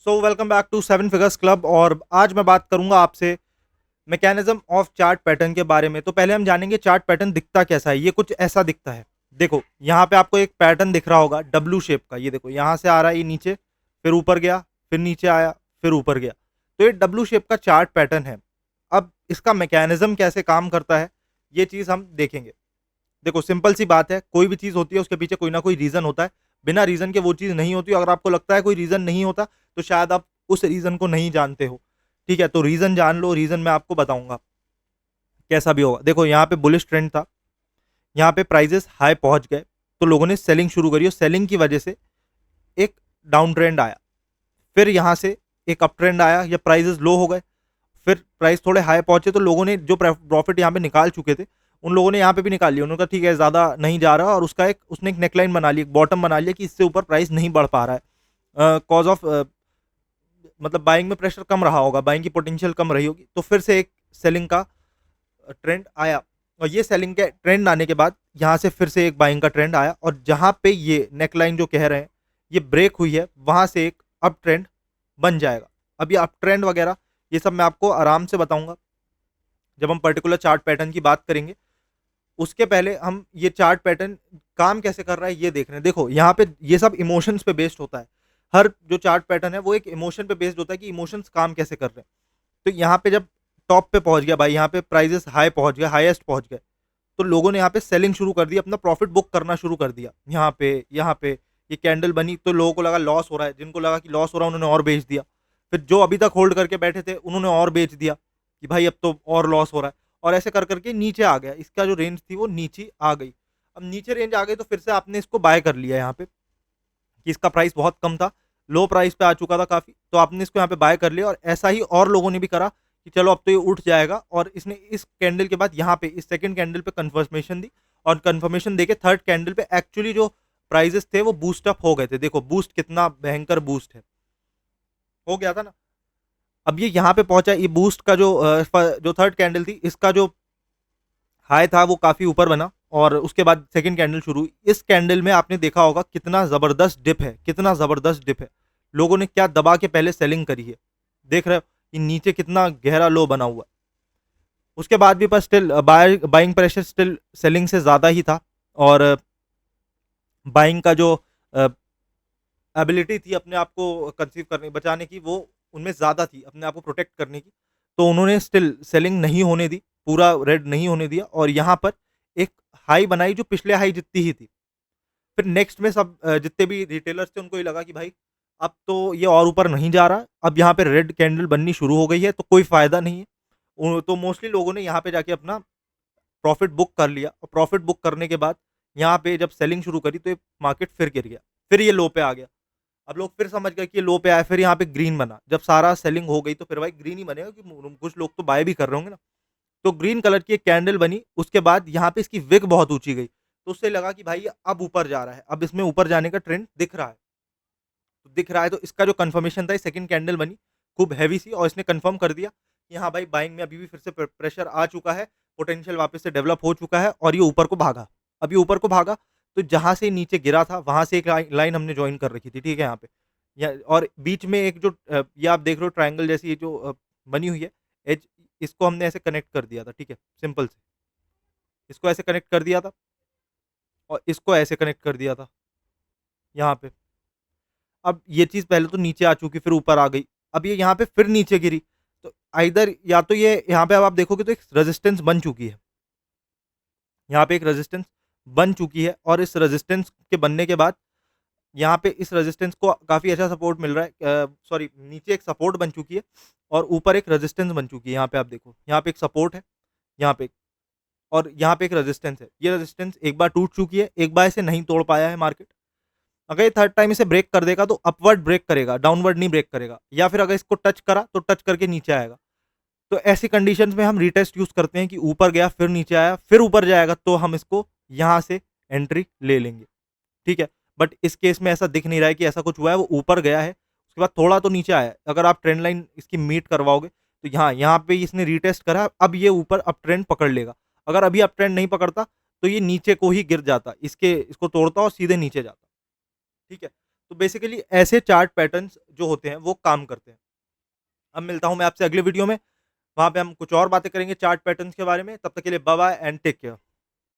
So welcome back to seven figures club. और आज मैं बात करूंगा आपसे मैकेनिज्म ऑफ चार्ट पैटर्न के बारे में। तो पहले हम जानेंगे चार्ट पैटर्न दिखता कैसा है। ये कुछ ऐसा दिखता है। देखो यहाँ पे आपको एक पैटर्न दिख रहा होगा डब्ल्यू शेप का। ये देखो यहाँ से आ रहा है, ये नीचे फिर ऊपर गया, फिर नीचे आया, फिर ऊपर गया। तो ये डब्ल्यू शेप का चार्ट पैटर्न है। अब इसका मैकेनिज्म कैसे काम करता है ये चीज हम देखेंगे। देखो सिंपल सी बात है, कोई भी चीज होती है उसके पीछे कोई ना कोई रीजन होता है। बिना रीजन के वो चीज नहीं होती। अगर आपको लगता है कोई रीजन नहीं होता तो शायद आप उस रीजन को नहीं जानते हो। ठीक है, तो रीजन जान लो। रीजन मैं आपको बताऊंगा कैसा भी होगा। देखो यहाँ पे बुलिश ट्रेंड था, यहाँ पे प्राइजेस हाई पहुंच गए तो लोगों ने सेलिंग शुरू करी और सेलिंग की वजह से एक डाउन ट्रेंड आया। फिर यहाँ से एक अप ट्रेंड आया या प्राइजेस लो हो गए। फिर प्राइस थोड़े हाई पहुंचे तो लोगों ने जो प्रॉफिट यहाँ पे निकाल चुके थे उन लोगों ने यहाँ पे भी निकाल लिया। उन्होंने कहा ठीक है ज़्यादा नहीं जा रहा, और उसका एक उसने एक नेकलाइन बना ली, एक बॉटम बना लिया कि इससे ऊपर प्राइस नहीं बढ़ पा रहा है। कॉज ऑफ मतलब बाइंग में प्रेशर कम रहा होगा, बाइंग की पोटेंशियल कम रही होगी। तो फिर से एक सेलिंग का ट्रेंड आया, और ये सेलिंग के ट्रेंड आने के बाद यहाँ से फिर से एक बाइंग का ट्रेंड आया। और जहाँ पे ये नेकलाइन जो कह रहे हैं ये ब्रेक हुई है, वहाँ से एक अप ट्रेंड बन जाएगा। अब ये अप ट्रेंड वगैरह ये सब मैं आपको आराम से बताऊंगा जब हम पर्टिकुलर चार्ट पैटर्न की बात करेंगे। उसके पहले हम ये चार्ट पैटर्न काम कैसे कर रहा है ये देख रहे हैं। देखो यहाँ पे ये सब इमोशंस पे बेस्ड होता है। हर जो चार्ट पैटर्न है वो एक इमोशन पे बेस्ड होता है कि इमोशंस काम कैसे कर रहे हैं। तो यहाँ पे जब टॉप पे पहुंच गया भाई, यहाँ पे प्राइजेस हाई पहुंच गए, हाईएस्ट पहुंच गए, तो लोगों ने यहाँ पे सेलिंग शुरू कर दी, अपना प्रॉफिट बुक करना शुरू कर दिया। यहाँ पे ये कैंडल बनी तो लोगों को लगा लॉस हो रहा है, जिनको लगा कि लॉस हो रहा है उन्होंने और बेच दिया। फिर जो अभी तक होल्ड करके बैठे थे उन्होंने और बेच दिया कि भाई अब तो और लॉस हो रहा है। और ऐसे कर करके नीचे आ गया, इसका जो रेंज थी वो नीचे आ गई। अब नीचे रेंज आ गई तो फिर से आपने इसको बाय कर लिया यहाँ पे कि इसका प्राइस बहुत कम था, लो प्राइस पे आ चुका था काफी, तो आपने इसको यहाँ पे बाय कर लिया। और ऐसा ही और लोगों ने भी करा कि चलो अब तो ये उठ जाएगा। और इसने इस कैंडल के बाद यहाँ पे इस सेकंड कैंडल पे कंफर्मेशन दी, और कंफर्मेशन देके थर्ड कैंडल पे एक्चुअली जो प्राइजेस थे वो बूस्ट अप हो गए थे। देखो बूस्ट कितना भयंकर बूस्ट है, हो गया था ना। अब ये यहाँ पे पहुंचा, ये बूस्ट का जो थर्ड कैंडल थी इसका जो हाई था वो काफी ऊपर बना, और उसके बाद सेकंड कैंडल शुरू हुई। इस कैंडल में आपने देखा होगा कितना जबरदस्त डिप है, कितना जबरदस्त डिप है। लोगों ने क्या दबा के पहले सेलिंग करी है, देख रहे हो कि नीचे कितना गहरा लो बना हुआ है। उसके बाद भी पर still buying pressure still selling से ज्यादा ही था। और बाइंग का जो एबिलिटी थी अपने आप को कंसीव करने बचाने की, वो उनमें ज़्यादा थी अपने आप को प्रोटेक्ट करने की। तो उन्होंने स्टिल सेलिंग नहीं होने दी, पूरा रेड नहीं होने दिया, और यहाँ पर एक हाई बनाई जो पिछले हाई जितनी ही थी। फिर नेक्स्ट में सब जितने भी रिटेलर्स थे उनको ये लगा कि भाई अब तो ये और ऊपर नहीं जा रहा, अब यहाँ पे रेड कैंडल बननी शुरू हो गई है तो कोई फायदा नहीं है। तो मोस्टली लोगों ने यहाँ पे जाके अपना प्रॉफिट बुक कर लिया, और प्रॉफिट बुक करने के बाद यहाँ पे जब सेलिंग शुरू करी तो ये मार्केट फिर गिर गया, फिर ये लो पे आ गया। अब लोग फिर समझ गए कि ये लो पे आया, फिर यहाँ पे ग्रीन बना। जब सारा सेलिंग हो गई तो फिर भाई ग्रीन ही बनेगा कि कुछ लोग तो बाय भी कर रहे होंगे ना। तो ग्रीन कलर की एक कैंडल बनी, उसके बाद यहाँ पे इसकी विग बहुत ऊंची गई, तो उससे लगा कि भाई ये अब ऊपर जा रहा है, अब इसमें ऊपर जाने का ट्रेंड दिख रहा है। तो दिख रहा है तो इसका जो कंफर्मेशन था, सेकंड कैंडल बनी खूब हैवी सी, और इसने कंफर्म कर दिया कि हाँ भाई बाइंग में अभी भी फिर से प्रेशर आ चुका है, पोटेंशियल वापस से डेवलप हो चुका है, और ये ऊपर को भागा। अब ये ऊपर को भागा तो जहां से नीचे गिरा था वहां से एक लाइन हमने ज्वाइन कर रखी थी, ठीक है यहाँ पे। और बीच में एक जो ये आप देख रहे हो ट्रायंगल जैसी ये जो बनी हुई है एज, इसको हमने ऐसे कनेक्ट कर दिया था, ठीक है, सिंपल से इसको ऐसे कनेक्ट कर दिया था, और इसको ऐसे कनेक्ट कर दिया था यहाँ पे। अब ये चीज पहले तो नीचे आ चुकी, फिर ऊपर आ गई, अब ये यहाँ पे फिर नीचे गिरी। तो आइदर या तो ये यहाँ पे अब आप देखोगे तो एक रेजिस्टेंस बन चुकी है, यहाँ पे एक रेजिस्टेंस बन चुकी है, और इस रेजिस्टेंस के बनने के बाद यहाँ पे इस रेजिस्टेंस को काफी अच्छा सपोर्ट मिल रहा है। सॉरी, नीचे एक सपोर्ट बन चुकी है और ऊपर एक रेजिस्टेंस बन चुकी है। यहाँ पे आप देखो, यहाँ पे एक सपोर्ट है, यहाँ पे और यहाँ पे एक रेजिस्टेंस है। ये रेजिस्टेंस एक बार टूट चुकी है, एक बार इसे नहीं तोड़ पाया है मार्केट। अगर ये थर्ड टाइम इसे ब्रेक कर देगा तो अपवर्ड ब्रेक करेगा, डाउनवर्ड नहीं ब्रेक करेगा। या फिर अगर इसको टच करा तो टच करके नीचे आएगा। तो ऐसी कंडीशंस में हम रीटेस्ट यूज करते हैं कि ऊपर गया फिर नीचे आया फिर ऊपर जाएगा, तो हम इसको यहाँ से एंट्री ले लेंगे, ठीक है। बट इस केस में ऐसा दिख नहीं रहा है कि ऐसा कुछ हुआ है, वो ऊपर गया है उसके बाद थोड़ा तो नीचे आया है। अगर आप ट्रेंड लाइन इसकी मीट करवाओगे तो यहाँ पे इसने रीटेस्ट करा, अब ये ऊपर अप ट्रेंड पकड़ लेगा। अगर अभी अप ट्रेंड नहीं पकड़ता तो ये नीचे को ही गिर जाता, इसको तोड़ता और सीधे नीचे जाता, ठीक है। तो बेसिकली ऐसे चार्ट पैटर्न्स जो होते हैं वो काम करते हैं। अब मिलता हूँ मैं आपसे अगले वीडियो में, वहाँ पे हम कुछ और बातें करेंगे चार्ट पैटर्न्स के बारे में। तब तक के लिए bye bye and take care.